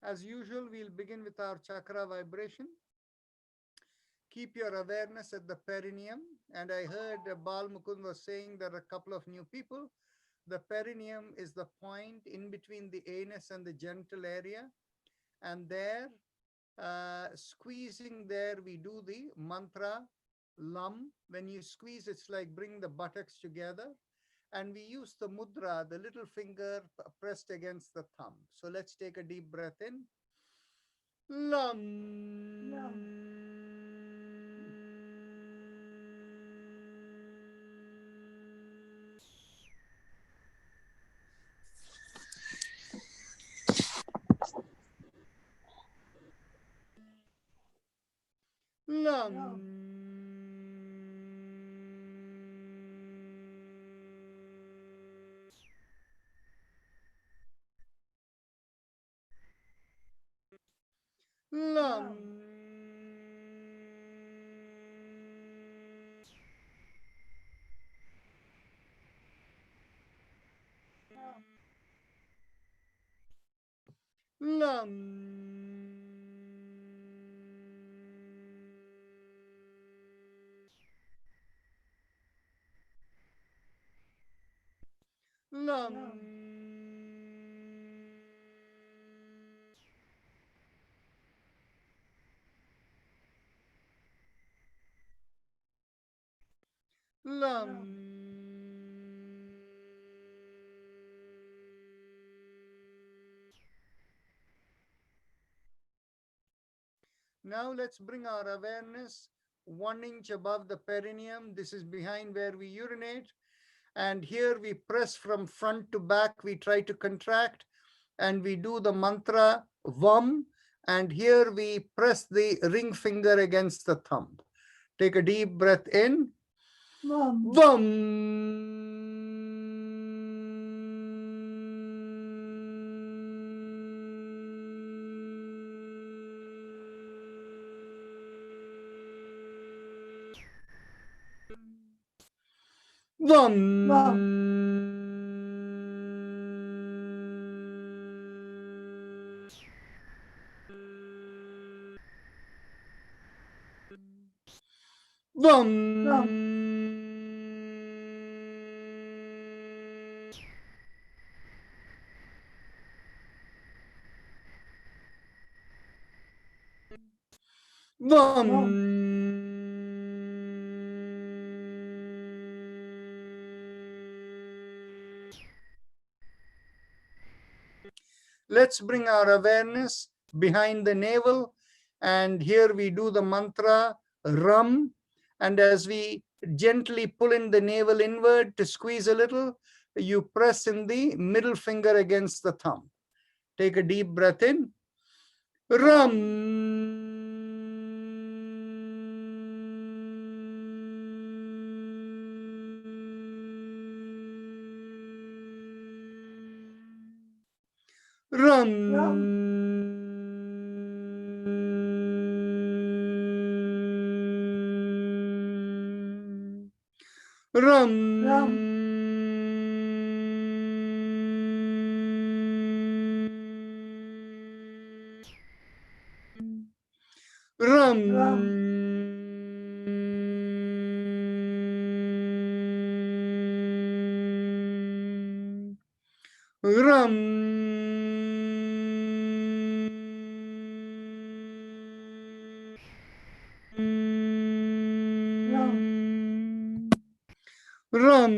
As usual, we'll begin with our chakra vibration. Keep your awareness at the perineum. And I heard Bal Mukund was saying there are a couple of new people. The perineum is the point in between the anus and the genital area. And there, squeezing there, we do the mantra lam. When you squeeze, it's like bring the buttocks together. And we use the mudra, the little finger pressed against the thumb. So let's take a deep breath in. Lam. Lam. Lam. Lam. Lam. Lam. Now let's bring our awareness 1 inch above the perineum. This is behind where we urinate. And here we press from front to back. We try to contract and we do the mantra Vam. And here we press the ring finger against the thumb. Take a deep breath in. Vam. Vam. Vam. Vam. Vam. Vam. Let's bring our awareness behind the navel. And here we do the mantra Ram. And as we gently pull in the navel inward to squeeze a little, you press in the middle finger against the thumb. Take a deep breath in. Ram. Ram. Ram. Ram. Ram. Ram. Ram. Ram.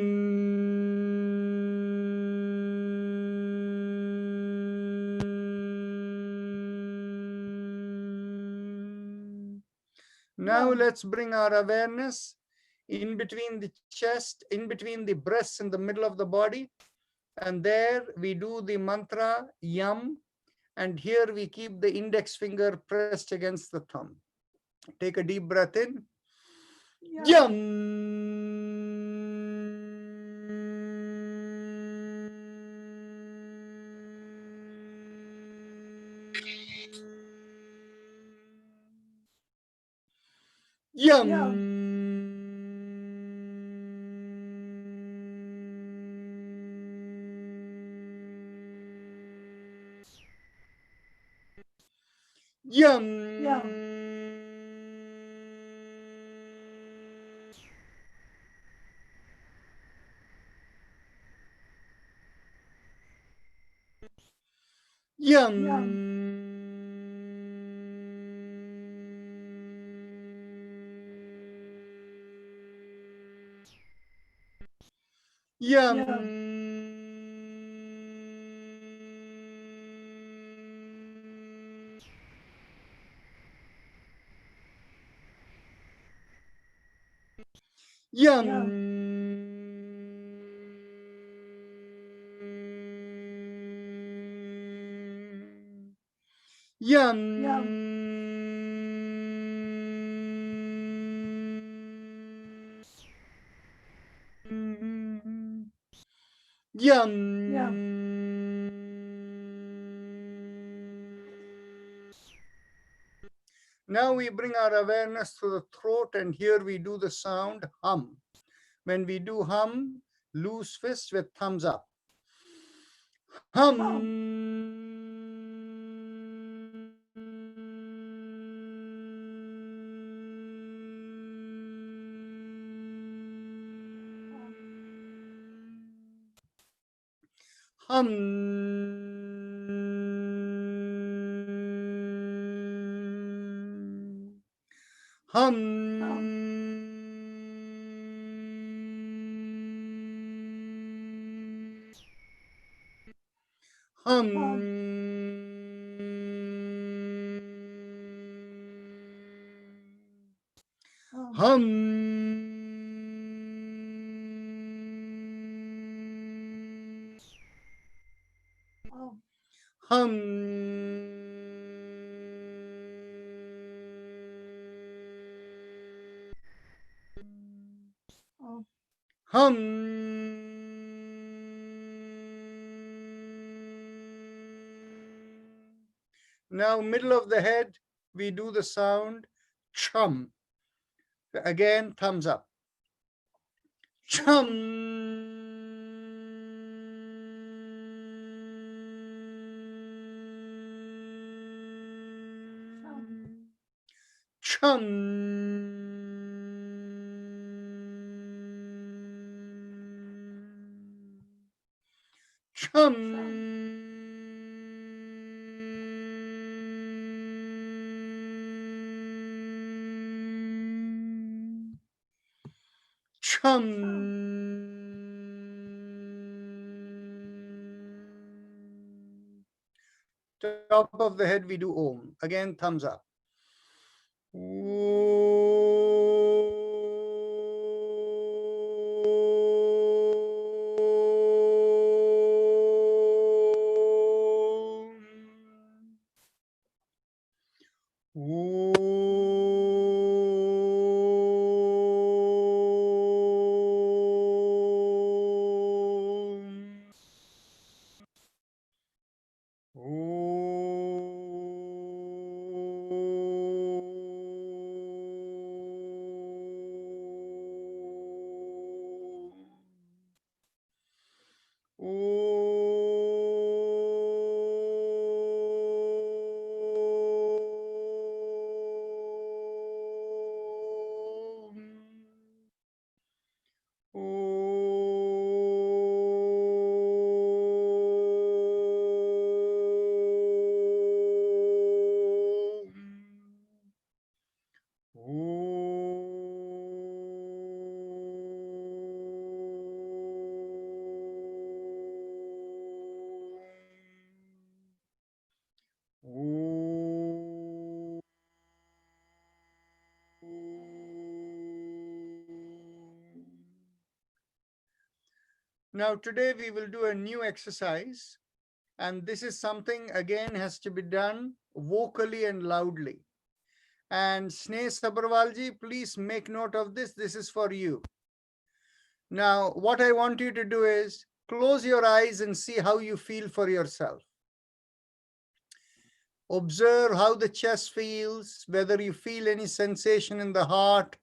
Now let's bring our awareness in between the chest, in between the breasts in the middle of the body. And there we do the mantra Yam. And here we keep the index finger pressed against the thumb. Take a deep breath in. Yam. Yum. Yum. Yum. Yum. Yum. Yum. Now we bring our awareness to the throat, and here we do the sound hum. When we do hum, loose fist with thumbs up. Hum. Hum. Hum. Hum. Hum. Now, middle of the head, we do the sound chum. Again, thumbs up. Chum. Chum. Chum. Chum. Top of the head, we do Om. Again, thumbs up. Now, today we will do a new exercise, and this is something again has to be done vocally and loudly. And Sneh Sabharwalji, please make note of this. This is for you. Now, what I want you to do is close your eyes and see how you feel for yourself. Observe how the chest feels, whether you feel any sensation in the heart,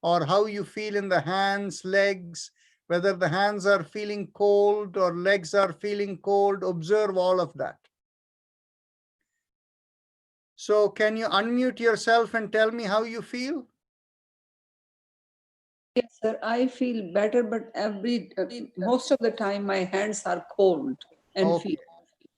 or how you feel in the hands, legs, whether the hands are feeling cold or legs are feeling cold. Observe all of that. So can you unmute yourself and tell me how you feel? Yes, sir. I feel better, but most of the time my hands are cold and Okay. feet.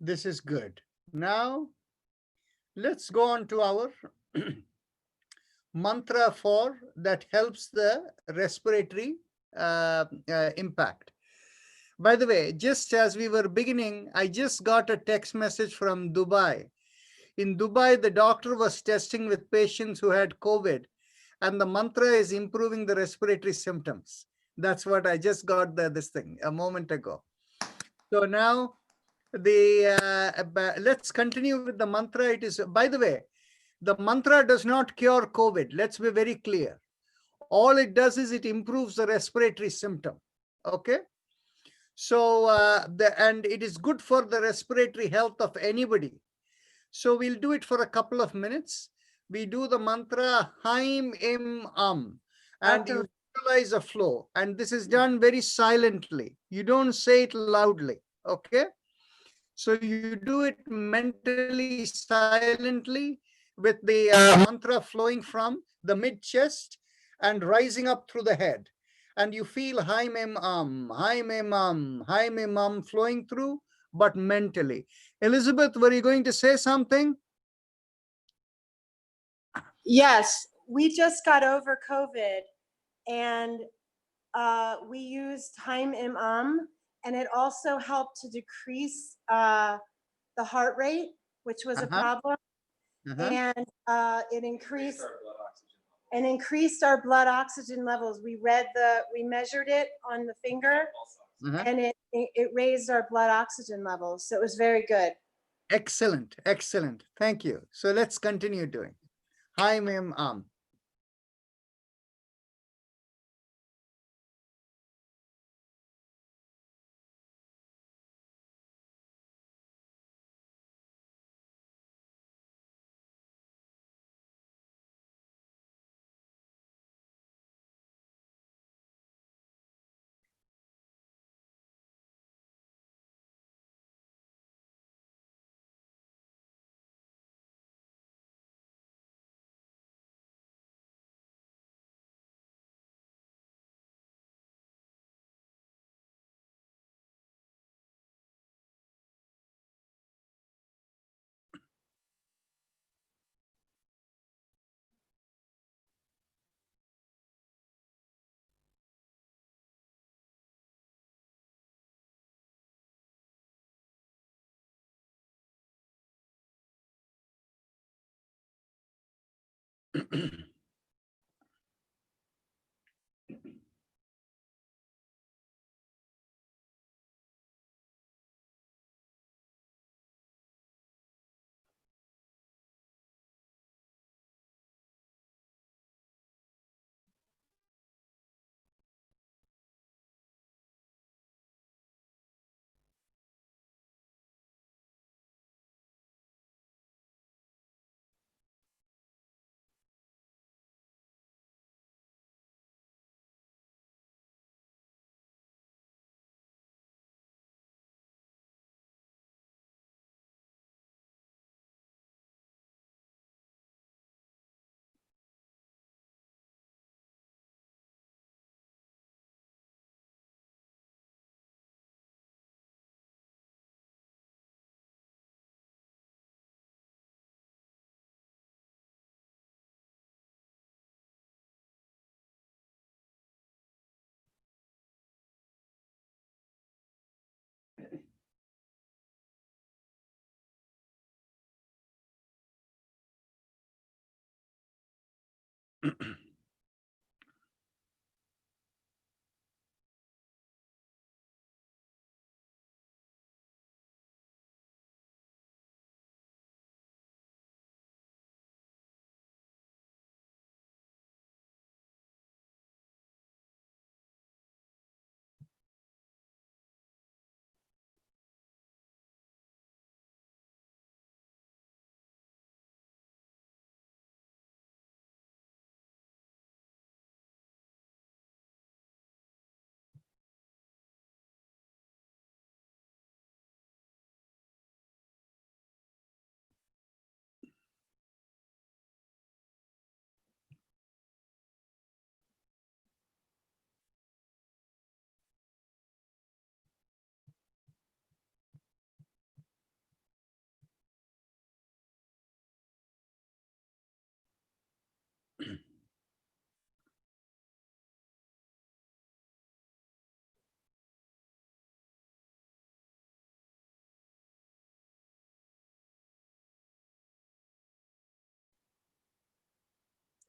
This is good. Now, let's go on to our mantra for that helps the respiratory impact. By the way, just as we were beginning, I just got a text message from Dubai. In Dubai, the doctor was testing with patients who had COVID, and the mantra is improving the respiratory symptoms. That's what I just got this thing a moment ago. So now let's continue with the mantra. It is, by the way, the mantra does not cure COVID. Let's be very clear. All it does is it improves the respiratory symptom. Okay. So, and it is good for the respiratory health of anybody. So we'll do it for a couple of minutes. We do the mantra Haim Im Am. And Doctor, visualize a flow, and this is done very silently. You don't say it loudly, okay? So you do it mentally, silently, with the mantra flowing from the mid chest and rising up through the head. And you feel Hai Mem Am flowing through, but mentally. Elizabeth, were you going to say something? Yes, we just got over COVID and we used Haim Imam, and it also helped to decrease the heart rate, which was a Uh-huh. problem, Uh-huh. and it increased our blood oxygen levels. We measured it on the finger, Uh-huh. and it raised our blood oxygen levels. So it was very good. Excellent, excellent. Thank you. So let's continue doing. Hai Mem Am.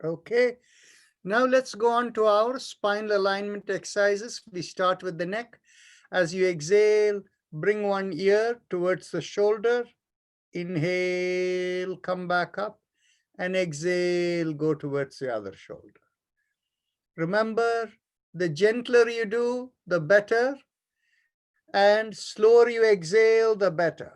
Okay. Now let's go on to our spinal alignment exercises. We start with the neck. As you exhale, bring one ear towards the shoulder. Inhale, come back up, and exhale, go towards the other shoulder. Remember, the gentler you do, the better, and slower you exhale, the better.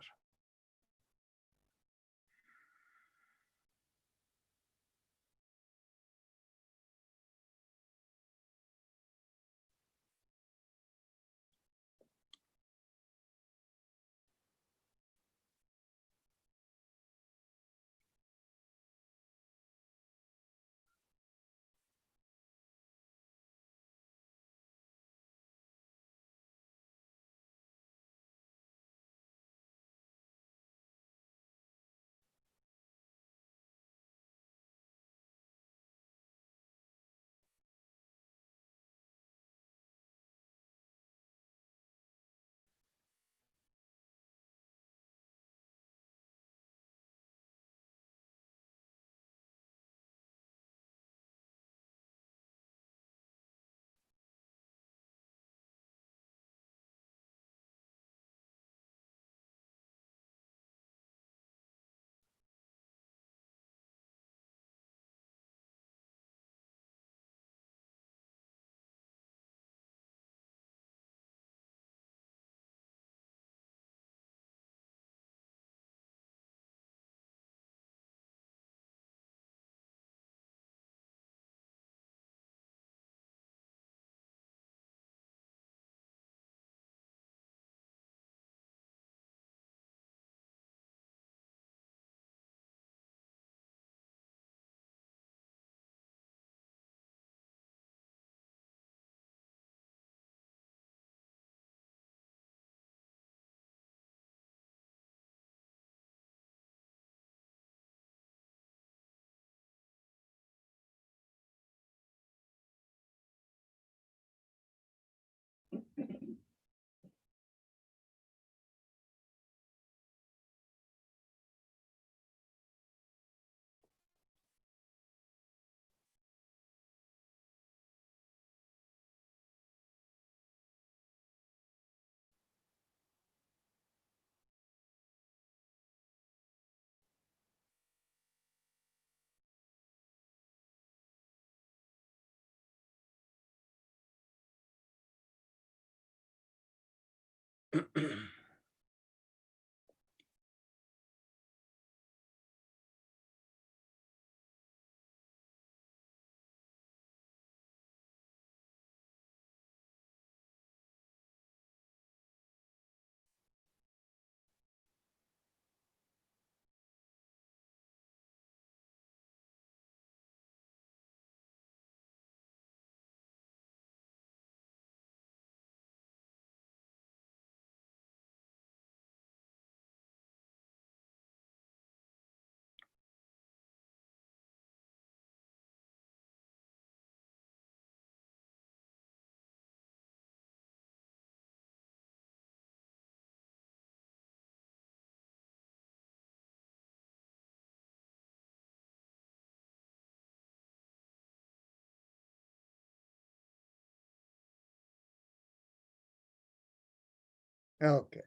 Okay.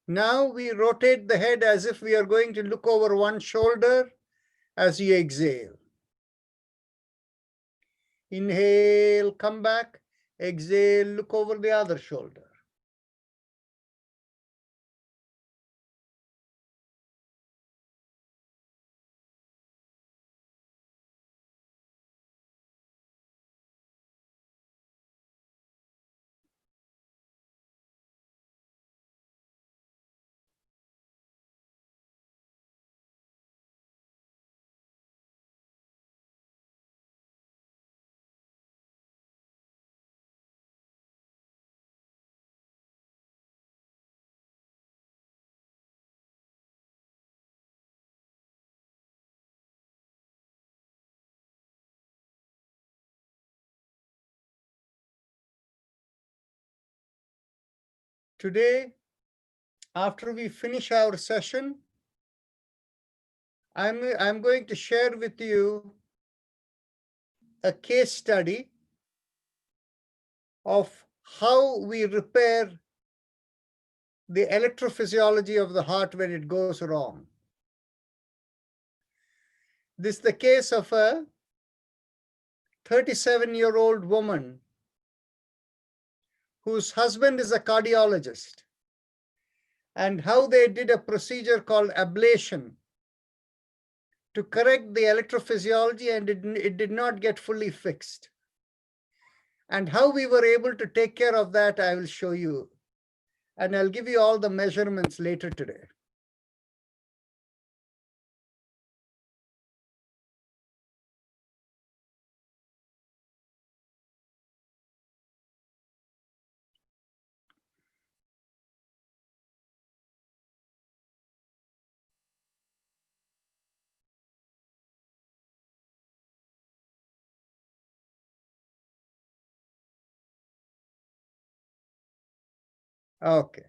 Now we rotate the head as if we are going to look over one shoulder as you exhale. Inhale, come back. Exhale, look over the other shoulder. Today, after we finish our session, I'm going to share with you a case study of how we repair the electrophysiology of the heart when it goes wrong. This is the case of a 37-year-old woman whose husband is a cardiologist, and how they did a procedure called ablation to correct the electrophysiology, and it did not get fully fixed. And how we were able to take care of that, I will show you. And I'll give you all the measurements later today. Okay.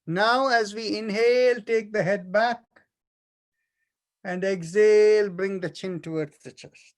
Now, as we inhale, take the head back, and exhale, bring the chin towards the chest.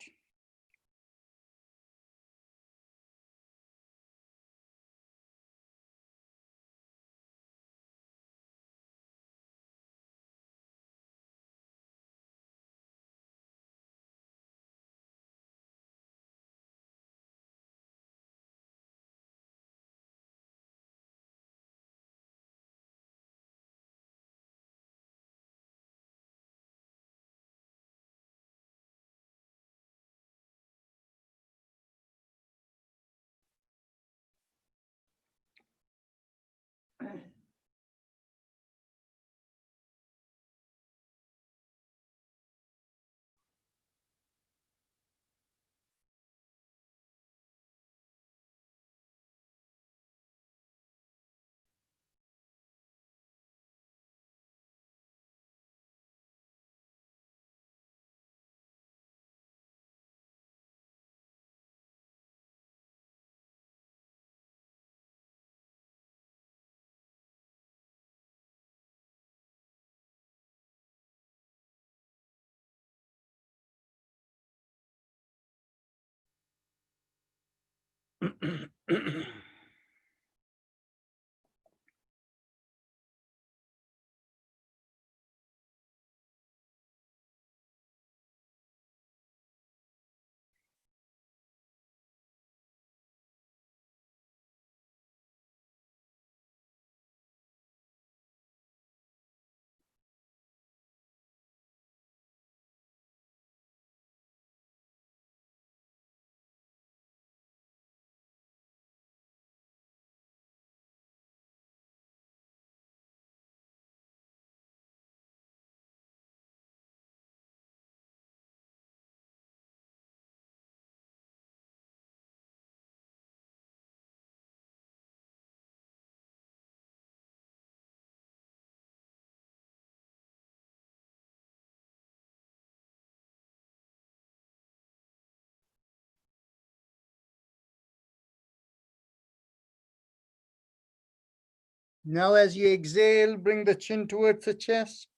Now, as you exhale, bring the chin towards the chest.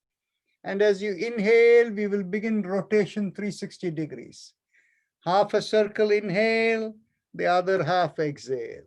And as you inhale, we will begin rotation 360 degrees. Half a circle inhale, the other half exhale.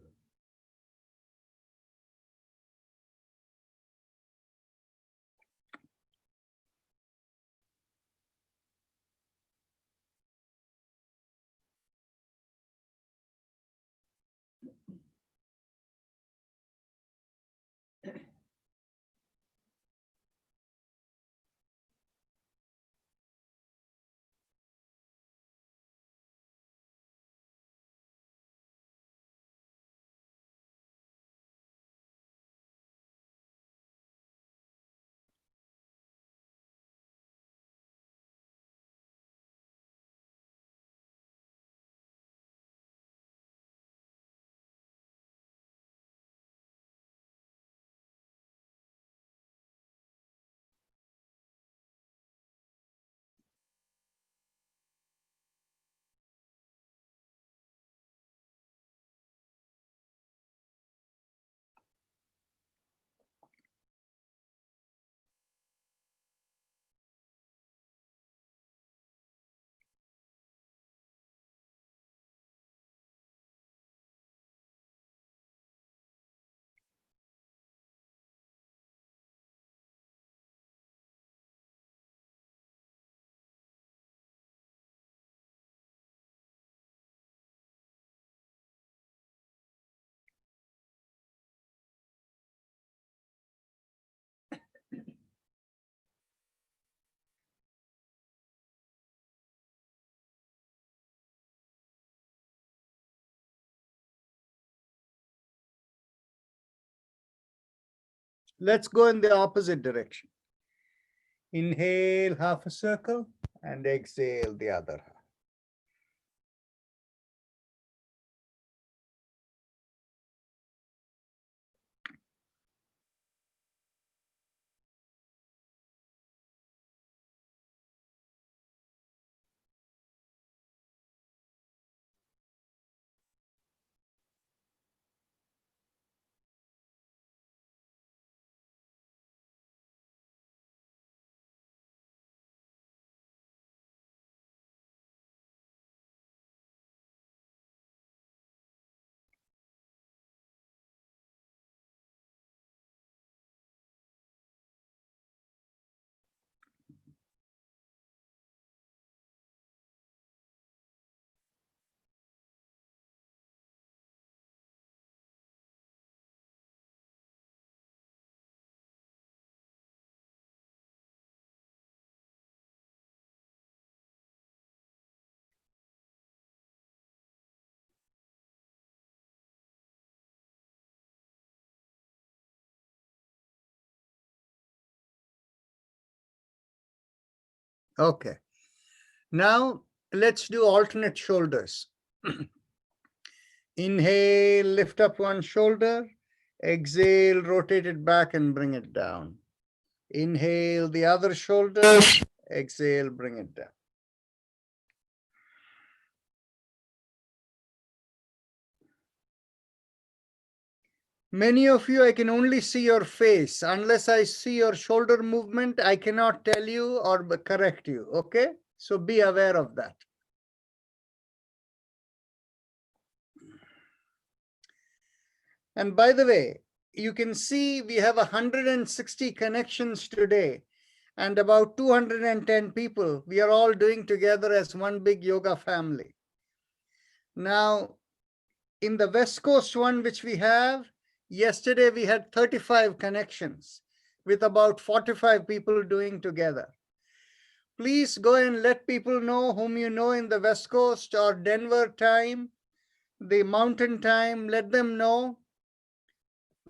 Let's go in the opposite direction. Inhale half a circle and exhale the other half. Okay. Now let's do alternate shoulders. Inhale, lift up one shoulder. Exhale, rotate it back and bring it down. Inhale the other shoulder. Exhale, bring it down. Many of you, I can only see your face. Unless I see your shoulder movement, I cannot tell you or correct you, okay? So be aware of that. And by the way, you can see we have 160 connections today and about 210 people. We are all doing together as one big yoga family. Now, in the West Coast one, which we have, yesterday we had 35 connections with about 45 people doing together. Please go and let people know whom you know in the West Coast or Denver time, the mountain time, let them know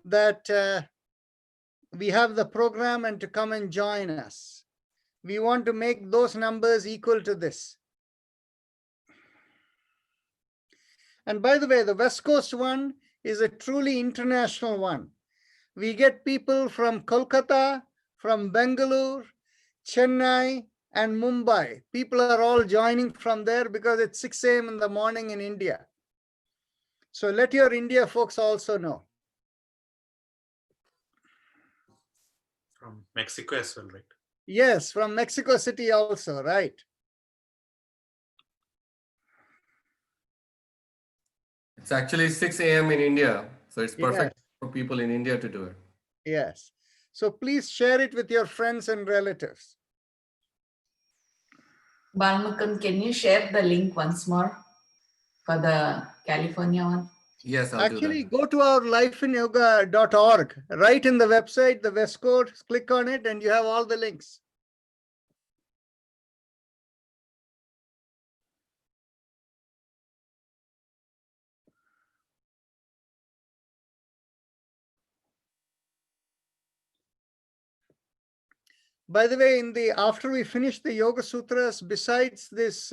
that we have the program and to come and join us. We want to make those numbers equal to this. And by the way, the West Coast one is a truly international one. We get people from Kolkata, from Bangalore, Chennai, and Mumbai. People are all joining from there because it's 6 a.m. in the morning in India. So let your India folks also know. From Mexico as well, right? Yes, from Mexico City also, right? It's actually 6 a.m. in India, so it's perfect Yes. for people in India to do it. Yes. So please share it with your friends and relatives. Balmukam, can you share the link once more for the California one? Yes, I'll Actually, do that. go to our lifeinyoga.org. Right in the website, the West Code, click on it and you have all the links. By the way, after we finish the Yoga Sutras, besides this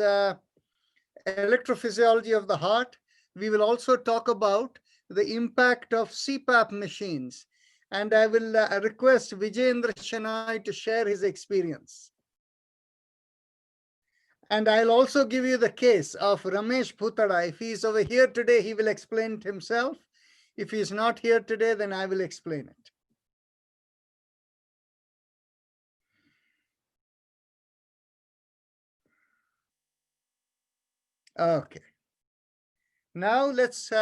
electrophysiology of the heart, we will also talk about the impact of CPAP machines. And I will request Vijayendra Shenoy to share his experience. And I'll also give you the case of Ramesh Bhutada. If he's over here today, he will explain it himself. If he's not here today, then I will explain it. Okay. Now let's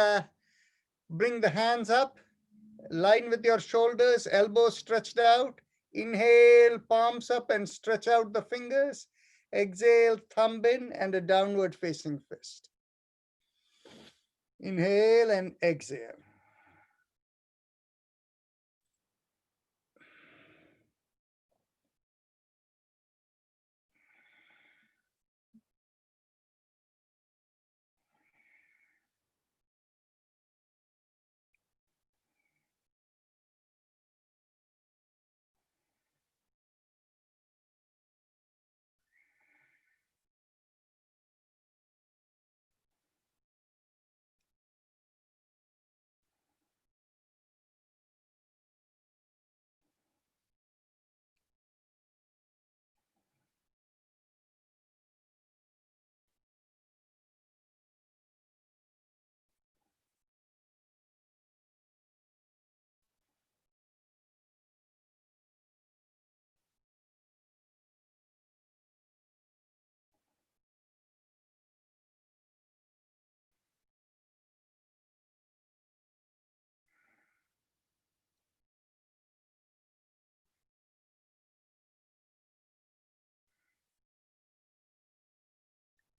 bring the hands up, line with your shoulders, elbows stretched out. Inhale, palms up and stretch out the fingers. Exhale, thumb in and a downward facing fist. Inhale and exhale.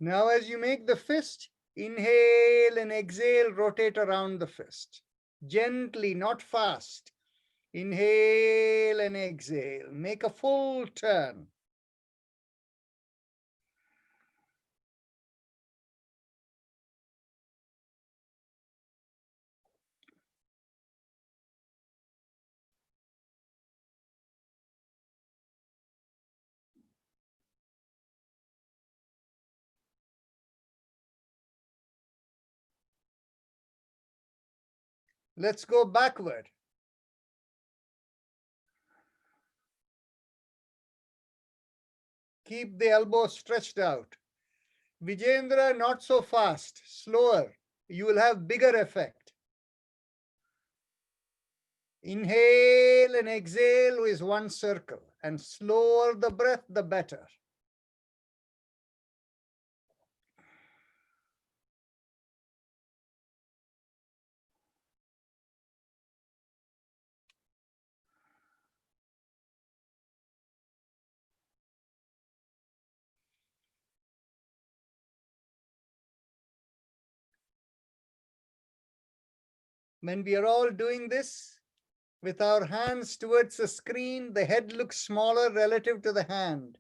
Now, as you make the fist, inhale and exhale, rotate around the fist. Gently, not fast. Inhale and exhale. Make a full turn. Let's go backward. Keep the elbow stretched out. Vijayendra, not so fast, slower. You will have bigger effect. Inhale and exhale is one circle, and slower the breath, the better. When we are all doing this, with our hands towards the screen, the head looks smaller relative to the hand.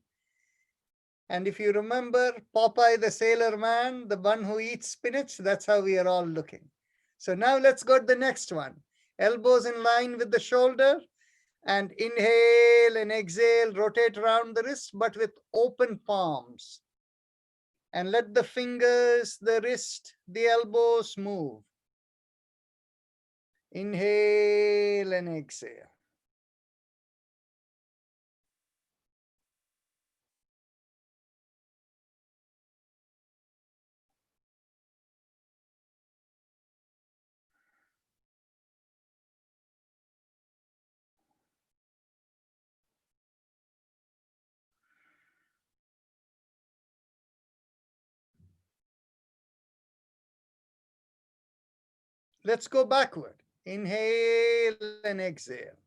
And if you remember Popeye the Sailor Man, the one who eats spinach, that's how we are all looking. So now let's go to the next one. Elbows in line with the shoulder, and inhale and exhale, rotate around the wrist, but with open palms. And let the fingers, the wrist, the elbows move. Inhale and exhale. Let's go backward. Inhale and exhale.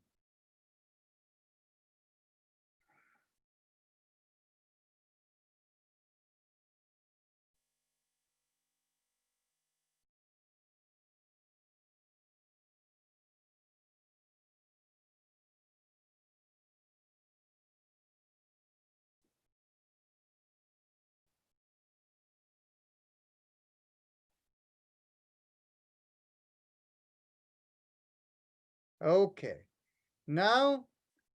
Okay. Now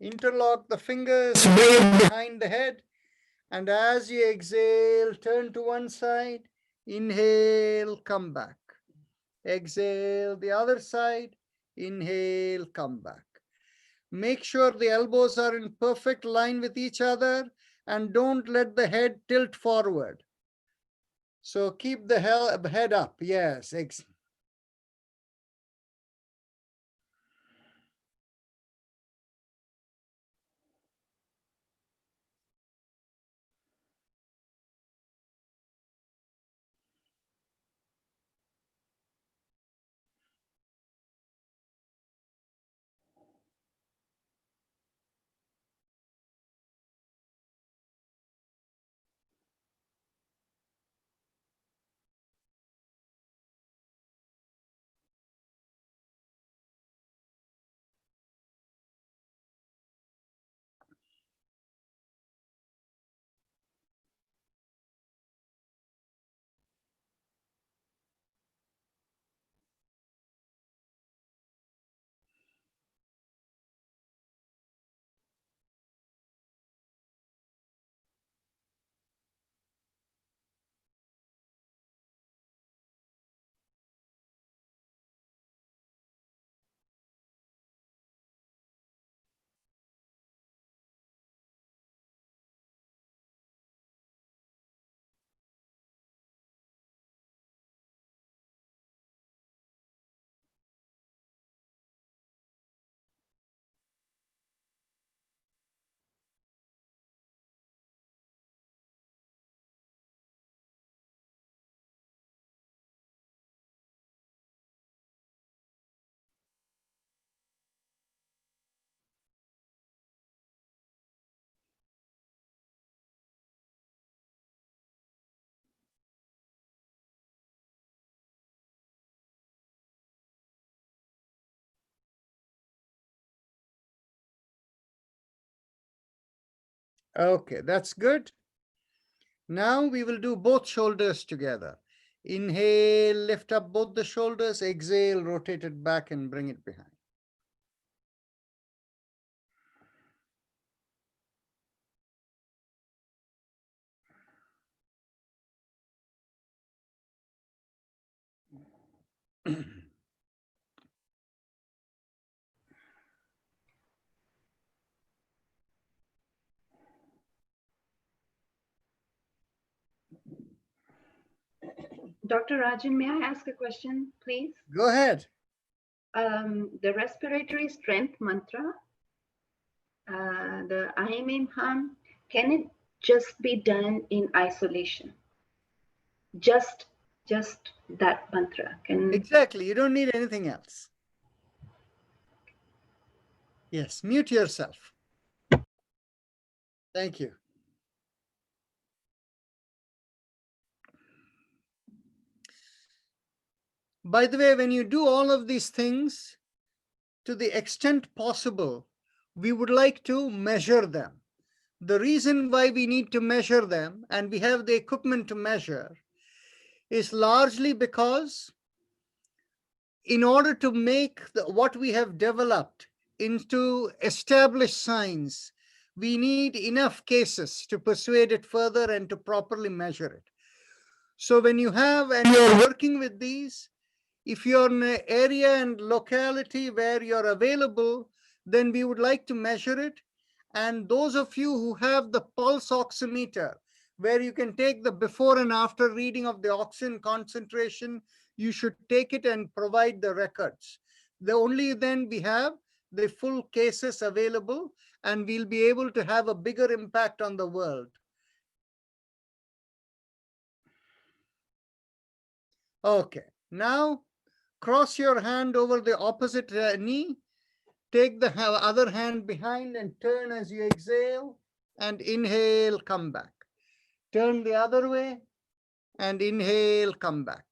interlock the fingers behind the head. And as you exhale, turn to one side. Inhale, come back. Exhale, the other side. Inhale, come back. Make sure the elbows are in perfect line with each other and don't let the head tilt forward. So keep the head up. Yes. Okay, that's good. Now we will do both shoulders together. Inhale, lift up both the shoulders. Exhale, rotate it back and bring it behind. Dr. Rajan, may I ask a question, please? Go ahead. The respiratory strength mantra, the Ahim Im Ham, can it just be done in isolation? Just that mantra can. Exactly. You don't need anything else. Yes, mute yourself. Thank you. By the way, when you do all of these things, to the extent possible, we would like to measure them. The reason why we need to measure them, and we have the equipment to measure, is largely because in order to make what we have developed into established science, we need enough cases to persuade it further and to properly measure it. So when you have, and you're working with these, if you're in an area and locality where you're available, then we would like to measure it. And those of you who have the pulse oximeter, where you can take the before and after reading of the oxygen concentration, you should take it and provide the records. Only then we have the full cases available and we'll be able to have a bigger impact on the world. Okay, now cross your hand over the opposite knee. Take the other hand behind and turn as you exhale, and inhale, come back. Turn the other way and inhale, come back.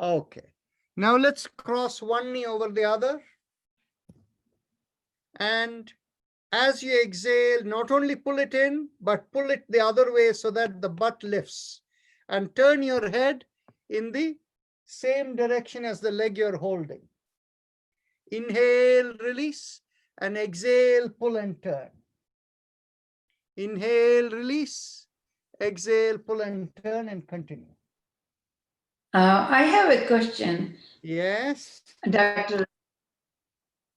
Okay. Now let's cross one knee over the other. And as you exhale, not only pull it in, but pull it the other way so that the butt lifts. And turn your head in the same direction as the leg you're holding. Inhale, release, and exhale, pull and turn. Inhale, release, exhale, pull and turn, and continue. I have a question, Yes. Doctor.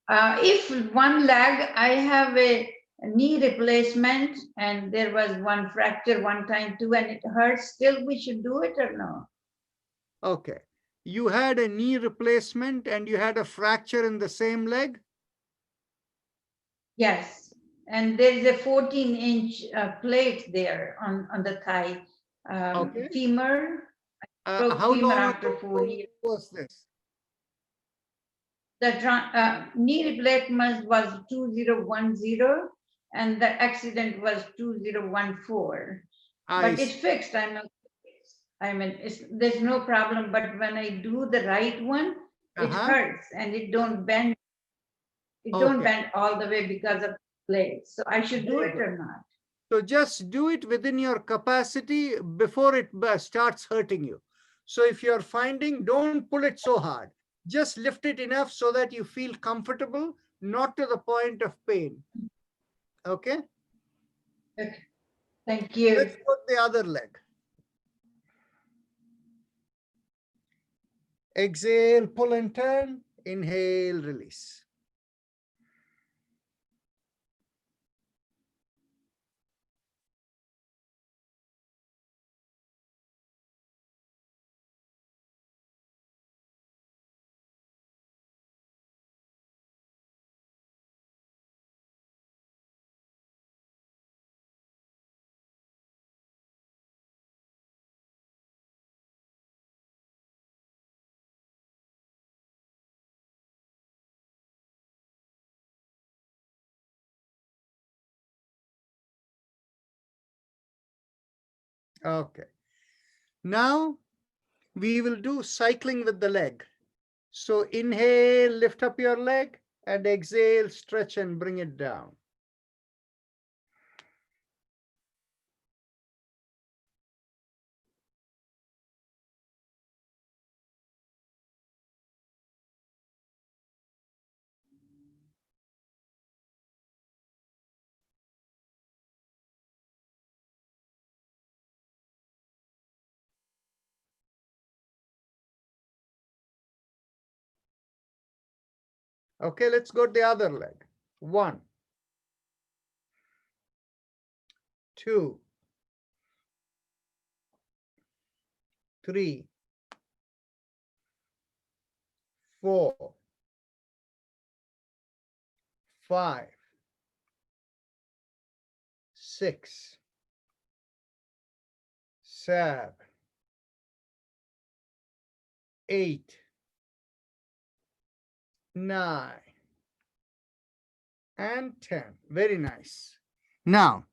If one leg, I have a knee replacement and there was one fracture one time too and it hurts, still we should do it or no? Okay. You had a knee replacement and you had a fracture in the same leg? Yes, and there is a 14-inch plate there on the thigh, Okay. femur. Broke How femur long after ago 4 years. was this? The knee replacement was 2010 and the accident was 2014. But it's fixed. I mean, there's no problem. But when I do the right one, it hurts and it don't bend. It don't bend all the way because of plate. So I should do it or not? So just do it within your capacity before it starts hurting you. So if you're finding, don't pull it so hard. Just lift it enough so that you feel comfortable, not to the point of pain. Okay? Okay. Thank you. Let's put the other leg. Exhale, pull and turn. Inhale, release. Okay. Now we will do cycling with the leg. So inhale, lift up your leg, and exhale, stretch and bring it down. Okay, let's go to the other leg. 1, 2, 3, 4, 5, 6, 7, 8, 9, and 10. Very nice. Now,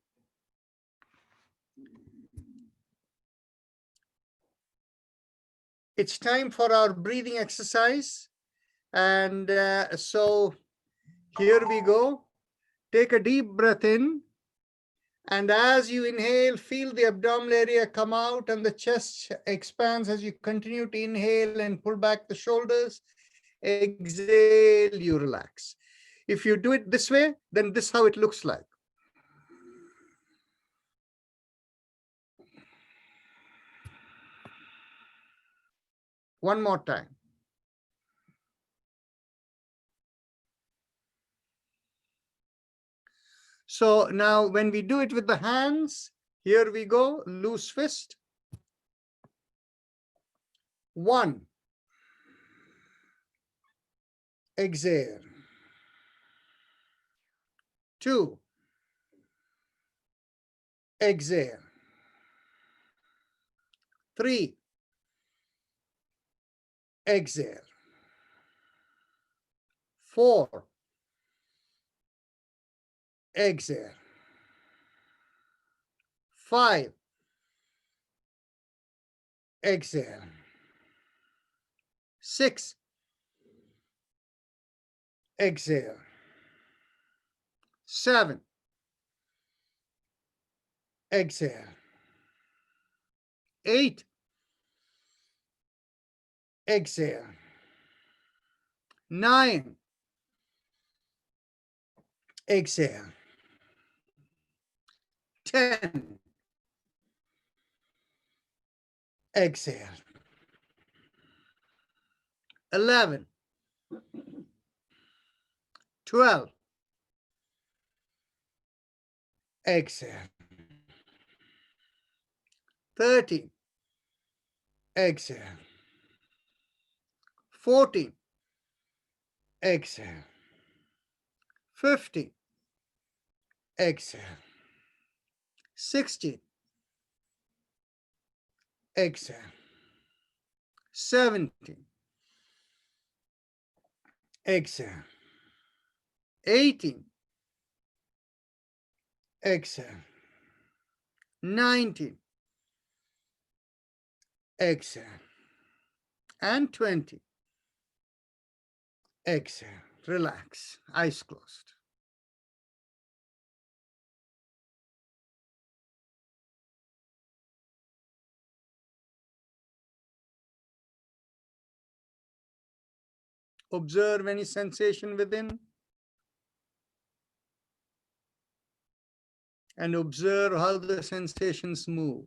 it's time for our breathing exercise. And so here we go. Take a deep breath in And as you inhale, feel the abdominal area come out and the chest expands as you continue to inhale and pull back the shoulders. Exhale, you relax. If you do it this way, then this is how it looks like. One more time. So now when we do it with the hands, here we go, loose fist. 1. Exhale. 2. Exhale. 3. Exhale. 4. Exhale. 5. Exhale. 6. Exhale. 7. Exhale. 8. Exhale. 9. Exhale. 10. Exhale. 11. 12. Exhale. 13. Exhale. 14. Exhale. 15. Exhale. 16. Exhale. 17. Exhale. 18. Exhale. 19. Exhale. And 20. Exhale. Relax. Eyes closed. Observe any sensation within. And observe how the sensations move.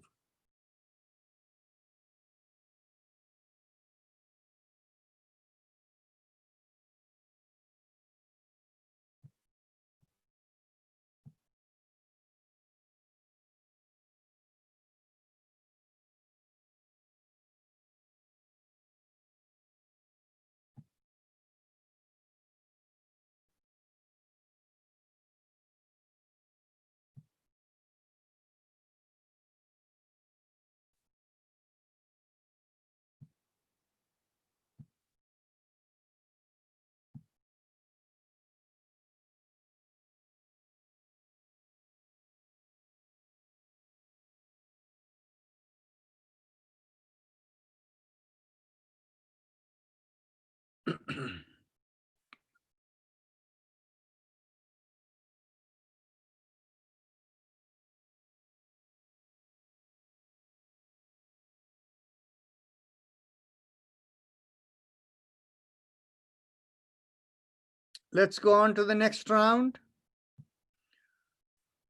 Let's go on to the next round.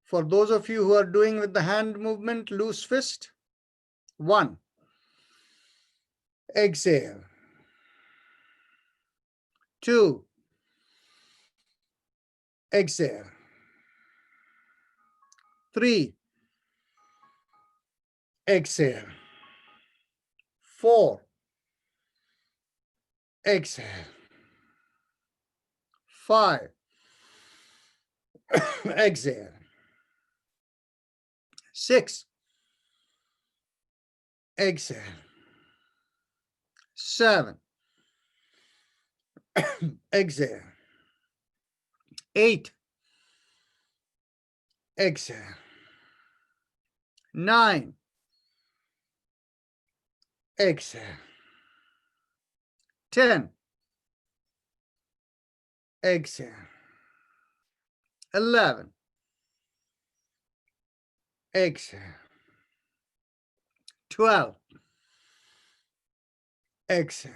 For those of you who are doing with the hand movement, loose fist. 1. Exhale. 2. Exhale. 3. Exhale. 4. Exhale. 5. Exhale. 6. Exhale. 7. Exhale. 8. Exhale. 9. Exhale. 10. Exhale. 11. Exhale. 12. Exhale.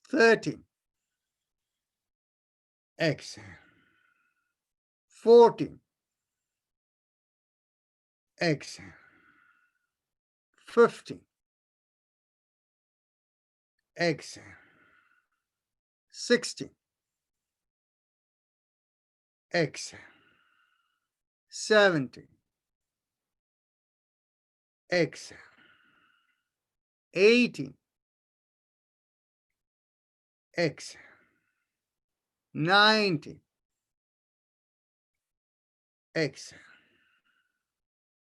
13. Exhale. 14. Exhale. 15. Exhale. 16. Exhale. 17. Exhale. 18. Exhale. 19. Exhale.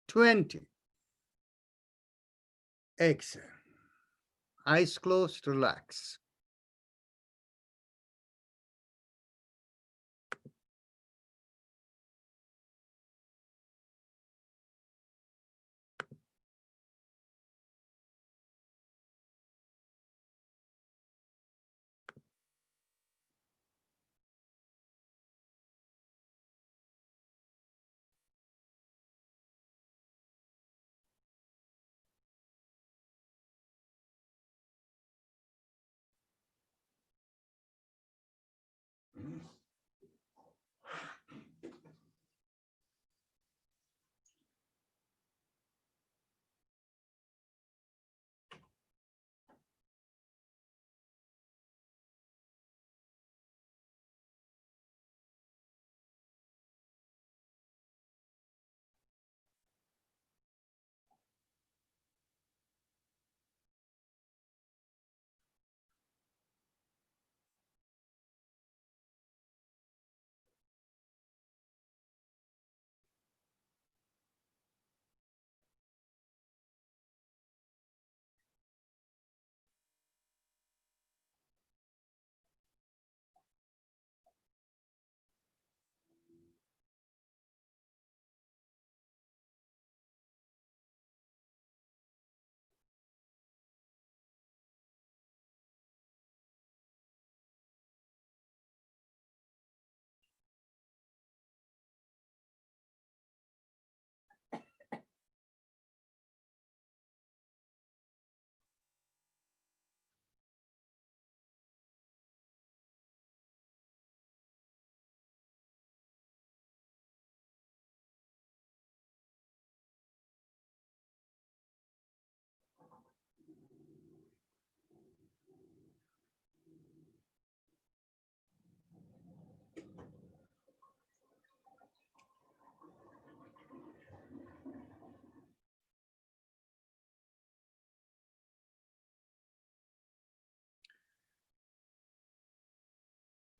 20. Exhale. Eyes closed, relax.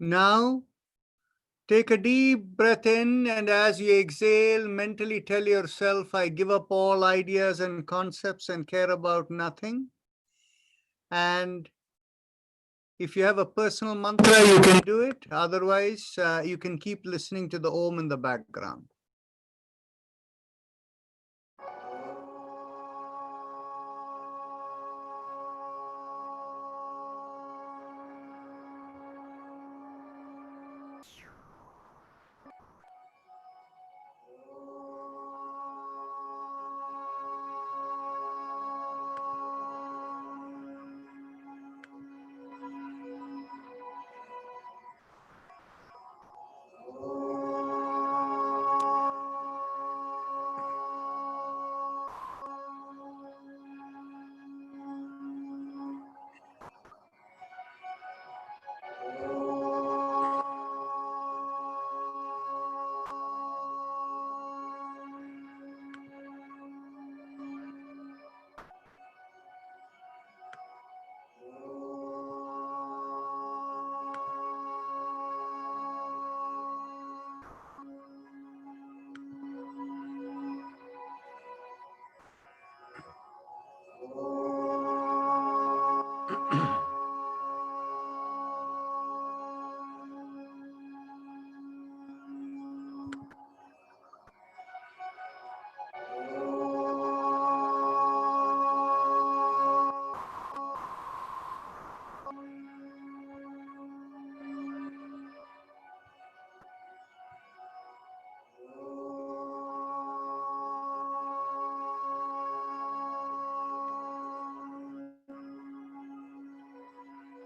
Now, take a deep breath in, and as you exhale, mentally tell yourself, I give up all ideas and concepts and care about nothing. And if you have a personal mantra, you can do it. Otherwise, you can keep listening to the Om in the background.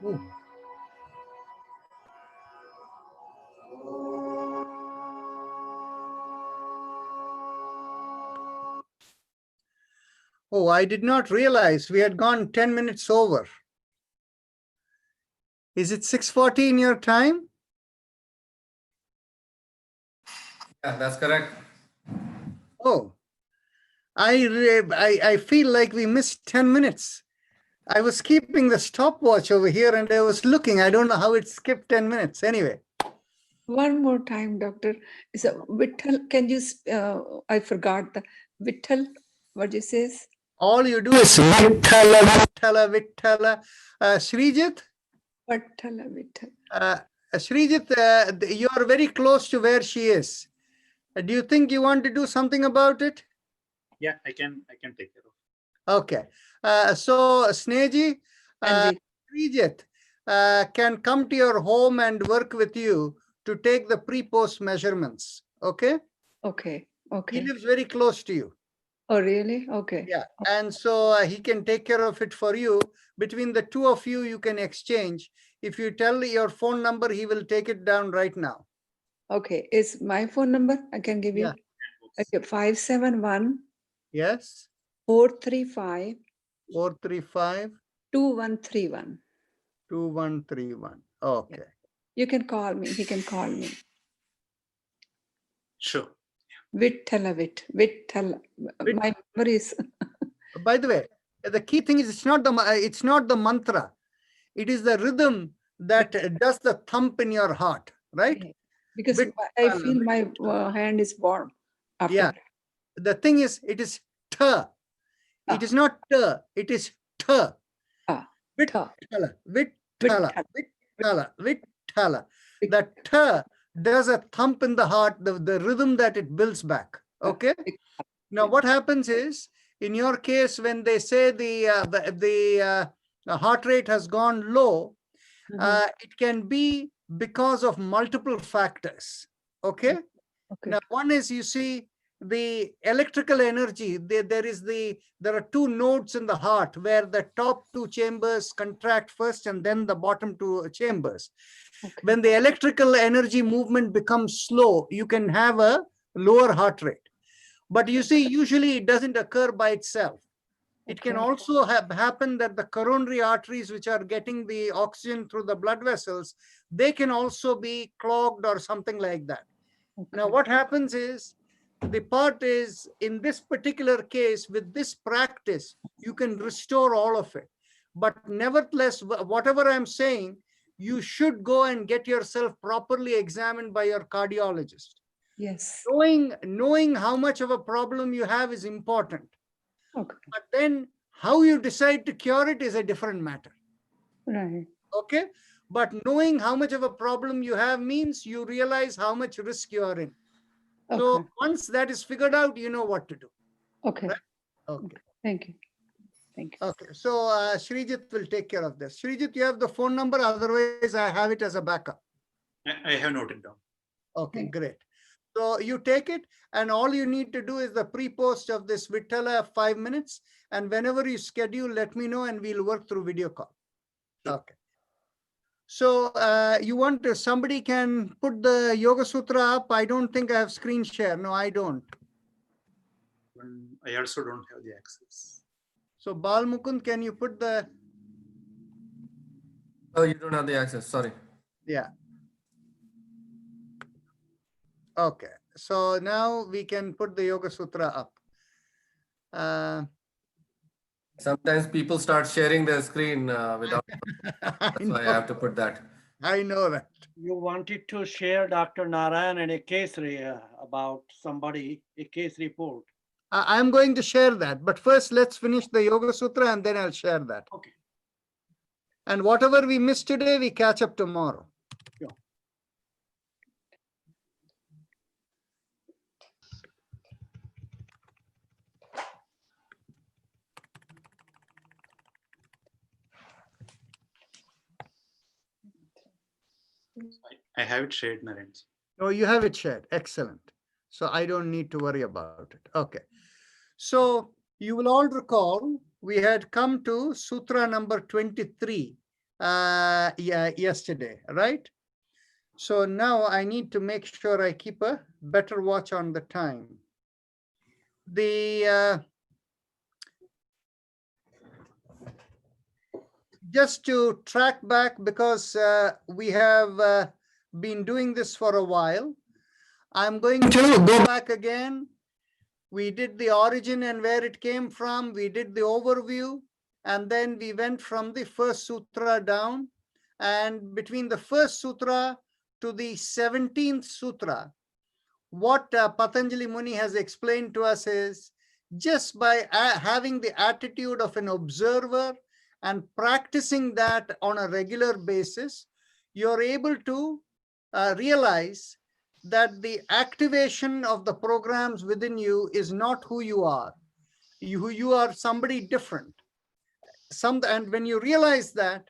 Ooh. Oh, I did not realize we had gone 10 minutes over. Is it 6:40 in your time? Yeah, that's correct. Oh, I feel like we missed 10 minutes. I was keeping the stopwatch over here and I was looking. I don't know how it skipped 10 minutes. Anyway, One more time, doctor. Is a Vittal? Can you? I forgot the Vittal. What you says? all you do is Vittala, Vittala, Vittala. Srijit, Vittala, Vittal. Srijit, you are very close to where she is. Do you think you want to do something about it? Yeah, I can take care of. Okay. So Sneji, And Srijit can come to your home and work with you to take the pre-post measurements. Okay. okay, He okay. lives very close to you. Oh, really? Okay. Yeah. And so he can take care of it for you. Between the two of you, you can exchange. If you tell your phone number, he will take it down right now. Okay. Is my phone number? I can give you. Yeah. Okay. 571 Yes. 435 435 2131. 2131. Okay. You can call me. He can call me. Sure. Vittala, Vittala. My number is. By the way, the key thing is it's not the mantra. It is the rhythm that does the thump in your heart, right? Because I Vittala, feel my hand is warm. After Yeah. The thing is, it is ta. It is not ta. It is ta. Ah, Vittala, Vittala, Vittala. Vittala, Vittala. The ta does a thump in the heart, the rhythm that it builds back. Okay. Now, what happens is, in your case, when they say the heart rate has gone low, it can be because of multiple factors. Okay. Okay. Now, one is, you see, the electrical energy. There are two nodes in the heart where the top two chambers contract first and then the bottom two chambers. Okay. When the electrical energy movement becomes slow, you can have a lower heart rate. But you see, usually it doesn't occur by itself. It can Okay. also happen that the coronary arteries, which are getting the oxygen through the blood vessels, they can also be clogged or something like that. Now, what happens is, the part is, in this particular case, with this practice, you can restore all of it. But nevertheless, whatever I'm saying, you should go and get yourself properly examined by your cardiologist. Yes. Knowing how much of a problem you have is important. Okay. But then how you decide to cure it is a different matter. Right. Okay. But knowing how much of a problem you have means you realize how much risk you are in. So Okay. once that is figured out, you know what to do. Okay. Right. Okay. Thank you. Thank you. Okay. So Srijit will take care of this. Srijit, you have the phone number. Otherwise, I have it as a backup. I have noted down. Okay, great. So you take it, and all you need to do is the pre-post of this Vittala 5 minutes. And whenever you schedule, let me know and we'll work through video call. Okay. So you want to, somebody can put the Yoga Sutra up. I don't think I have screen share. No, I don't. I also don't have the access. So Bal Mukund, can you put the, Oh, you don't have the access. Sorry. yeah. Okay. So now we can put the Yoga Sutra up. Sometimes people start sharing their screen without. That's why I have to put that. I know that. You wanted to share Dr. Narayan and a case about somebody, a case report. I'm going to share that, but first let's finish the Yoga Sutra and then I'll share that. Okay. And whatever we missed today, we catch up tomorrow. Sure. I have it shared, Naren. Oh, you have it shared. Excellent. So I don't need to worry about it. Okay. So you will all recall we had come to Sutra number 23, yesterday, right? So now I need to make sure I keep a better watch on the time. Just to track back, because we have been doing this for a while, I'm going to go back again. We did the origin and where it came from. We did the overview, and then we went from the first sutra down. And between the first sutra to the 17th sutra, what Patanjali Muni has explained to us is, just by having the attitude of an observer and practicing that on a regular basis, you're able to realize that the activation of the programs within you is not who you are. You are somebody different. And when you realize that,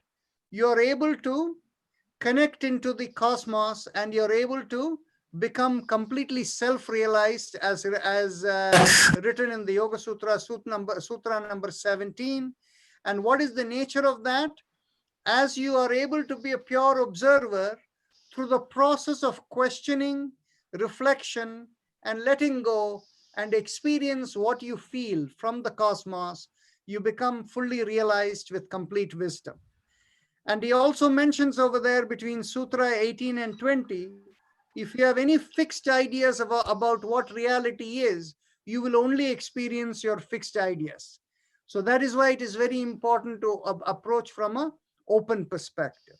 you're able to connect into the cosmos, and you're able to become completely self-realized, as written in the Yoga Sutra, Sutra number 17. And what is the nature of that? As you are able to be a pure observer, through the process of questioning, reflection, and letting go, and experience what you feel from the cosmos, you become fully realized with complete wisdom. And he also mentions over there between Sutra 18 and 20, if you have any fixed ideas about what reality is, you will only experience your fixed ideas. So that is why it is very important to approach from an open perspective.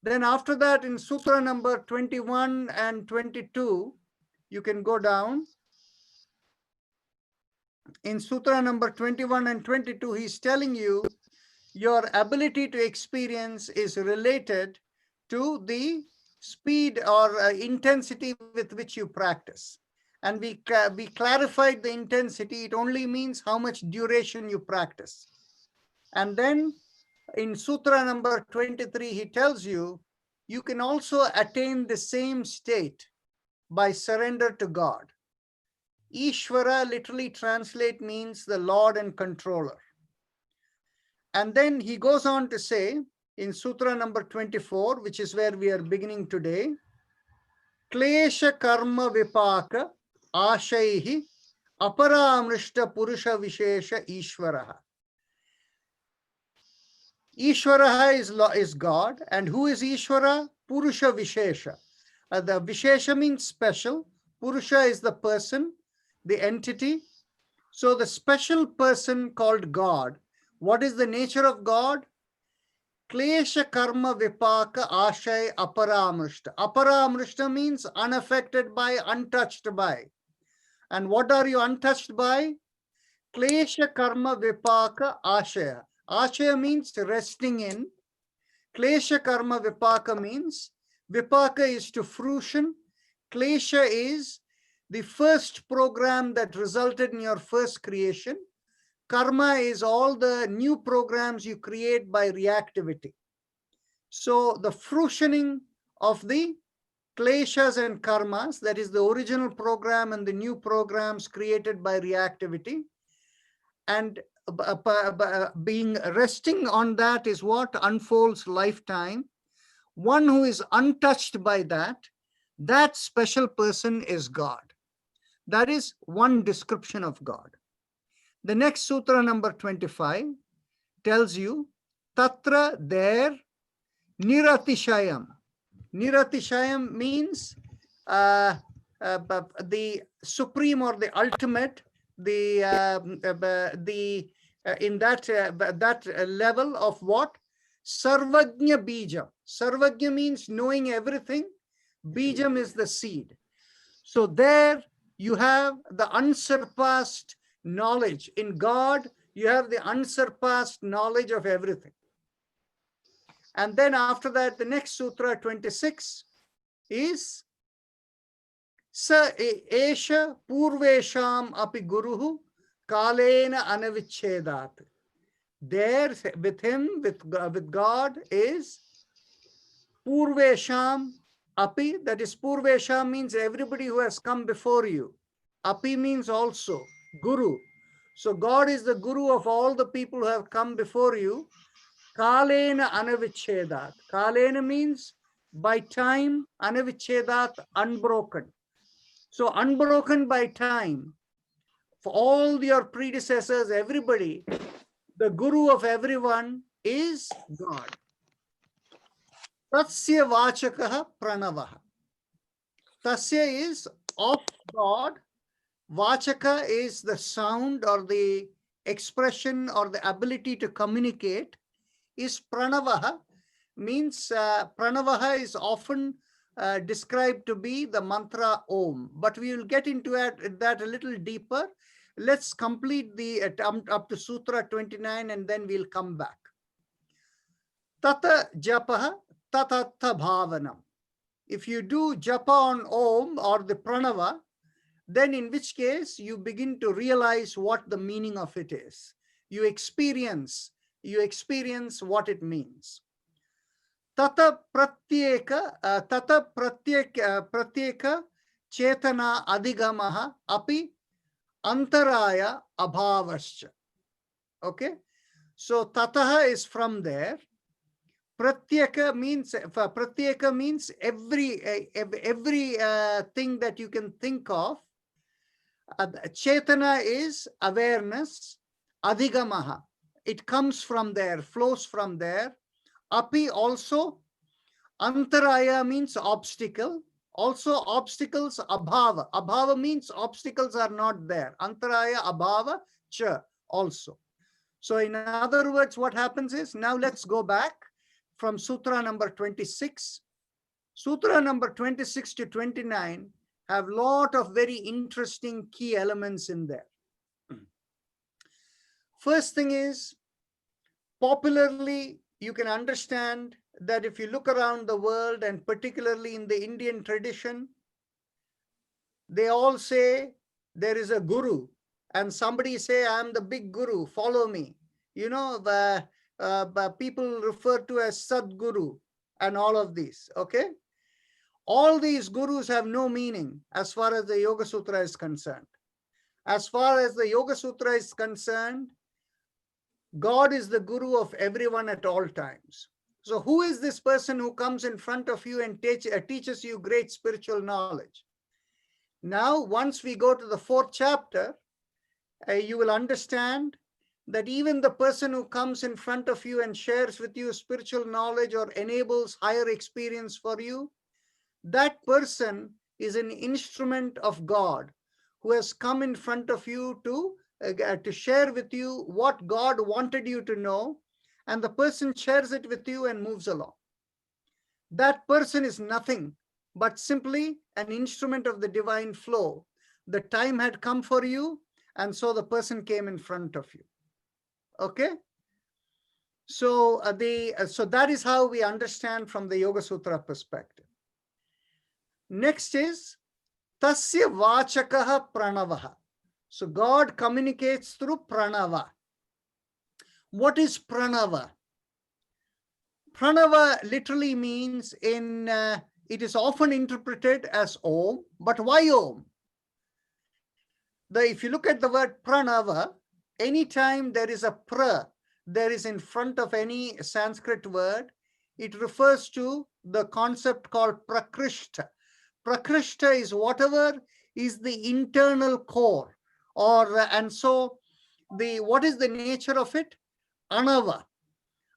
Then after that, in Sutra number 21 and 22, you can go down. In Sutra number 21 and 22, he's telling you your ability to experience is related to the speed or intensity with which you practice. And we clarified the intensity. It only means how much duration you practice. And then in Sutra number 23, he tells you, you can also attain the same state by surrender to God. Ishvara literally translate means the Lord and controller. And then he goes on to say in Sutra number 24, which is where we are beginning today, Klesha karma vipaka ashaihi aparamrishta purusha vishesha Ishvaraha. Ishvaraha is God. And who is Ishvara? Purusha Vishesha. The Vishesha means special. Purusha is the person, the entity. So the special person called God. What is the nature of God? Klesha karma vipaka ashay aparamrishta. Aparamrishta means unaffected by, untouched by. And what are you untouched by? Klesha karma vipaka ashaya. Ashaya means resting in. Klesha karma vipaka means, vipaka is to fruition. Klesha is the first program that resulted in your first creation. Karma is all the new programs you create by reactivity. So the fruitioning of the kleshas and karmas, that is the original program and the new programs created by reactivity, and being resting on that is what unfolds lifetime. One who is untouched by that, that special person is God. That is one description of God. The next sutra number 25 tells you, Tatra there, Niratishayam. Niratishayam means the supreme or the ultimate, in that level of what? Sarvagnya Bijam. Sarvagnya means knowing everything. Bijam is the seed. So there you have the unsurpassed knowledge. In God, you have the unsurpassed knowledge of everything. And then after that, the next sutra 26 is Sa Esha Purvesham Api Guruhu Kalena Anavichedat. There with him, with God, is Purvesham Api, that is Purvesham means everybody who has come before you. Api means also Guru. So God is the Guru of all the people who have come before you. Kalena anavichedat. Kalena means by time, anavichedat, unbroken. So unbroken by time, for all your predecessors, everybody, the guru of everyone is God. Tasya vachakaha pranavaha. Tasya is of God. Vachaka is the sound or the expression or the ability to communicate. Is pranavaha, means pranavaha is often described to be the mantra Om, but we will get into that a little deeper. Let's complete the up to Sutra 29 and then we'll come back. Tata japaha tatattha bhavanam. If you do japa on Om or the pranava, then in which case you begin to realize what the meaning of it is. You experience what it means. Tata pratyeka chetana adhigamaha api antaraya abhavascha. Okay, so tataha is from there. Pratyeka means every thing that you can think of. Chetana is awareness. Adhigamaha, it comes from there, flows from there. Api also. Antaraya means obstacle. Also obstacles, abhava. Abhava means obstacles are not there. Antaraya, abhava, cha also. So in other words, what happens is, now let's go back from Sutra number 26. Sutra number 26 to 29 have a lot of very interesting key elements in there. First thing is, popularly, you can understand that if you look around the world and particularly in the Indian tradition, they all say there is a guru and somebody say, I am the big guru, follow me. You know, the people refer to as Sadguru and all of these, okay? All these gurus have no meaning as far as the Yoga Sutra is concerned. As far as the Yoga Sutra is concerned, God is the guru of everyone at all times. So who is this person who comes in front of you and teaches you great spiritual knowledge? Now, once we go to the 4th chapter, you will understand that even the person who comes in front of you and shares with you spiritual knowledge or enables higher experience for you, that person is an instrument of God who has come in front of you to share with you what God wanted you to know, and the person shares it with you and moves along. That person is nothing but simply an instrument of the divine flow. The time had come for you, and so the person came in front of you. Okay? So, so that is how we understand from the Yoga Sutra perspective. Next is Tasya Vachakaha Pranavaha. So God communicates through pranava. What is pranava? Pranava literally means it is often interpreted as Om, but why Om? If you look at the word pranava, anytime there is a pra, there is in front of any Sanskrit word, it refers to the concept called prakrishta. Prakrishta is whatever is the internal core. And so what is the nature of it? Anava.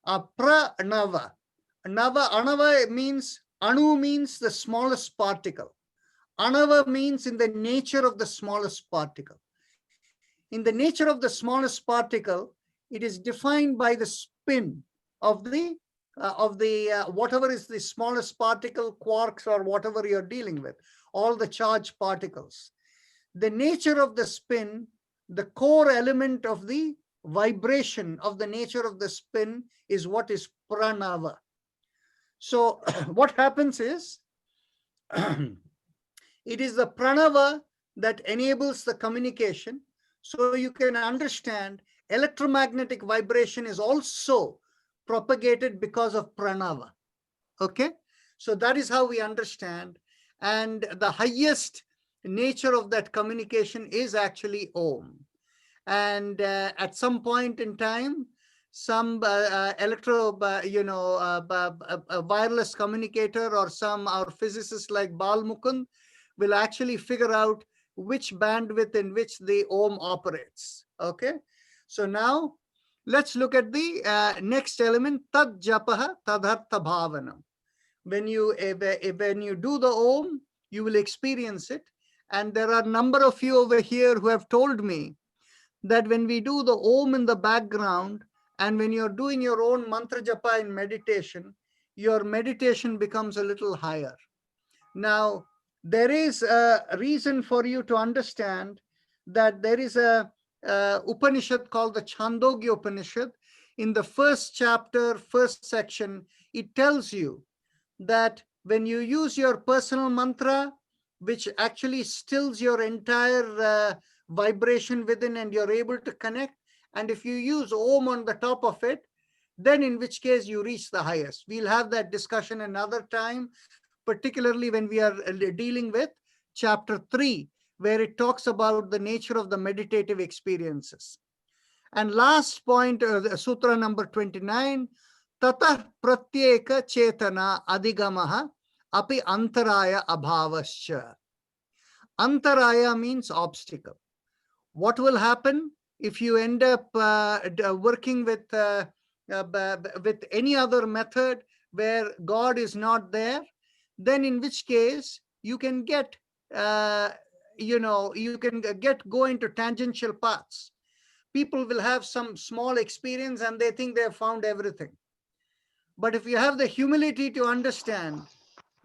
Pranava. Anava means, anu means the smallest particle. Anava means in the nature of the smallest particle. In the nature of the smallest particle, it is defined by the spin of the whatever is the smallest particle, quarks or whatever you're dealing with, all the charged particles. The nature of the spin, the core element of the vibration of the nature of the spin is what is pranava. So what happens is, it is the pranava that enables the communication. So you can understand electromagnetic vibration is also propagated because of pranava. Okay? So that is how we understand. And the highest nature of that communication is actually Om. And at some point in time, some a wireless communicator, or our physicists like Bal Mukund will actually figure out which bandwidth in which the Om operates. Okay, so now let's look at the next element, Tad Japaha Tadhartha Bhavanam. When you do the Om, you will experience it. And there are a number of you over here who have told me that when we do the Om in the background, and when you're doing your own mantra japa in meditation, your meditation becomes a little higher. Now, there is a reason for you to understand that there is a Upanishad called the Chandogya Upanishad. In the first chapter, first section, it tells you that when you use your personal mantra, which actually stills your entire vibration within, and you're able to connect, and if you use Om on the top of it, then in which case you reach the highest. We'll have that discussion another time, particularly when we are dealing with chapter 3, where it talks about the nature of the meditative experiences. And last point, sutra number 29, Tatah pratyeka chetana adhigamaha api antaraya abhavascha. Antaraya means obstacle. What will happen if you end up working with any other method where God is not there? Then in which case you can get, go into tangential paths. People will have some small experience and they think they have found everything. But if you have the humility to understand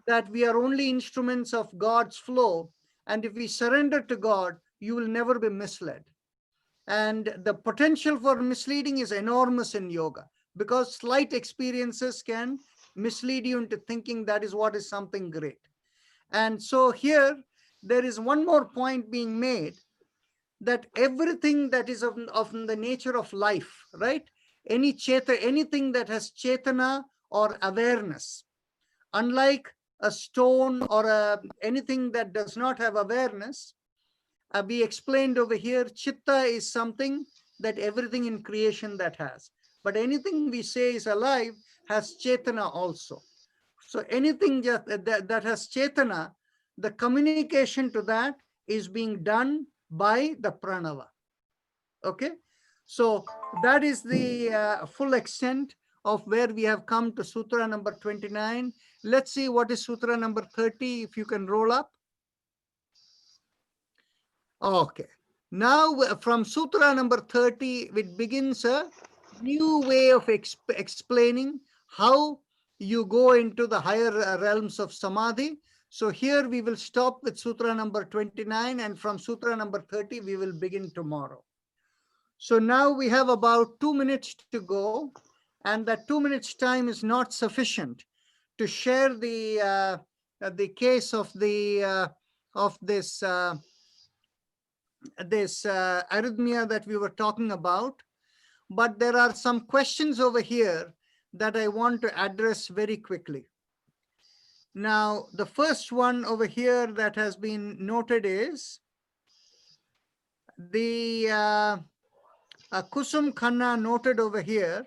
that we are only instruments of God's flow, and if we surrender to God, you will never be misled. And the potential for misleading is enormous in yoga, because slight experiences can mislead you into thinking that is what is something great. And so here, there is one more point being made, that everything that is of the nature of life, right? Anything that has chetana or awareness, unlike a stone or anything that does not have awareness, we explained over here, chitta is something that everything in creation that has. But anything we say is alive has chetana also. So anything that has chetana, the communication to that is being done by the pranava. Okay, so that is the full extent of where we have come to sutra number 29. Let's see what is sutra number 30, if you can roll up. Okay, now from sutra number 30, it begins a new way of explaining how you go into the higher realms of samadhi. So here we will stop with sutra number 29, and from sutra number 30, we will begin tomorrow. So now we have about 2 minutes to go, and that 2 minutes time is not sufficient to share the case of this arrhythmia that we were talking about. But there are some questions over here that I want to address very quickly. Now, the first one over here that has been noted is the Kusum Khanna noted over here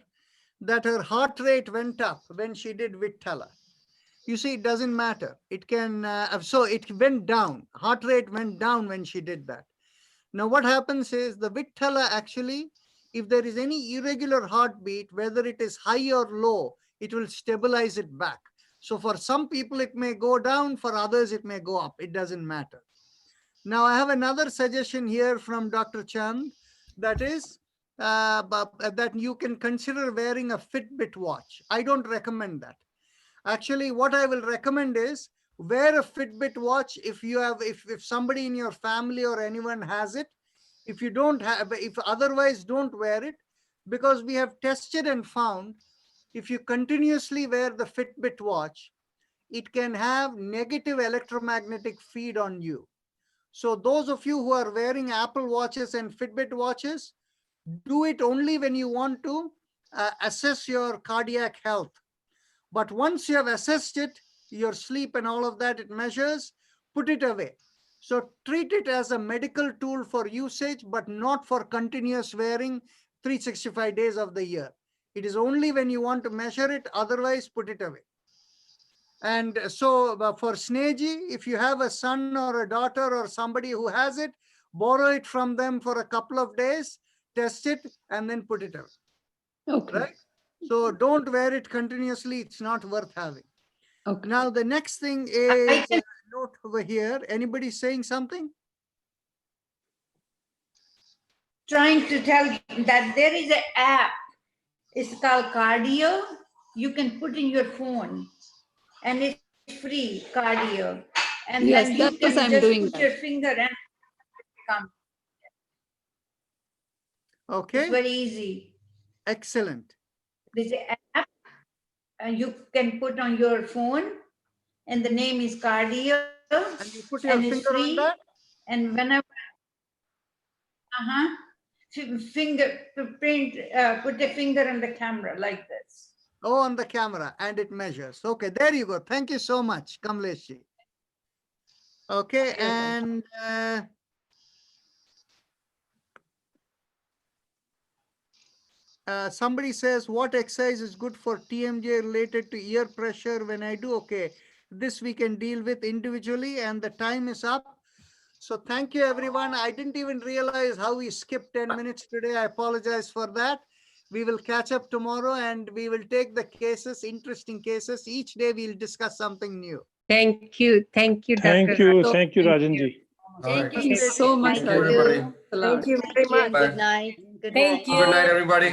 that her heart rate went up when she did Vitthala. You see, it doesn't matter. It can, so it went down. Heart rate went down when she did that. Now, what happens is the Vitthala actually, if there is any irregular heartbeat, whether it is high or low, it will stabilize it back. So for some people, it may go down. For others, it may go up. It doesn't matter. Now, I have another suggestion here from Dr. Chand, that is that you can consider wearing a Fitbit watch. I don't recommend that. Actually, what I will recommend is wear a Fitbit watch if you have, if somebody in your family or anyone has it. If you don't have, if otherwise, don't wear it, because we have tested and found if you continuously wear the Fitbit watch, it can have negative electromagnetic feed on you. So those of you who are wearing Apple watches and Fitbit watches, do it only when you want to assess your cardiac health. But once you have assessed it, your sleep and all of that, it measures, put it away. So treat it as a medical tool for usage, but not for continuous wearing 365 days of the year. It is only when you want to measure it, otherwise put it away. And so for Sneji, if you have a son or a daughter or somebody who has it, borrow it from them for a couple of days, test it, and then put it away. Okay. Right? So don't wear it continuously. It's not worth having. Okay. Now, the next thing I is can- note over here. Anybody saying something? Trying to tell you that there is an app. It's called Cardio. You can put in your phone and it's free, Cardio. And Yes, then you that's can what I'm just doing put that. your finger and come. It's Okay, very easy. excellent. There's an app you can put on your phone and the name is Cardio And you put your and it's finger on free. that. And whenever, finger, print, put a finger on the camera like this. Oh, on the camera, and it measures. Okay, there you go. Thank you so much, Kamleshi. Okay, You're and somebody says, what exercise is good for TMJ related to ear pressure when I do? Okay, this we can deal with individually, and the time is up. So thank you, everyone. I didn't even realize how we skipped 10 minutes today. I apologize for that. We will catch up tomorrow and we will take the cases, interesting cases. Each day we'll discuss something new. Thank you. Thank you, Thank Dr. you. So Thank you, thank Rajanji. All Thank right. you. Thank you so much, Thank you, Rajan. everybody. Thanks a lot. Thank you very much. Bye. Good night. Good Thank night. Good night, everybody.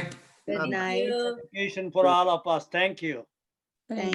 Good Bye-bye. night. Education for all of us. Thank you. Thank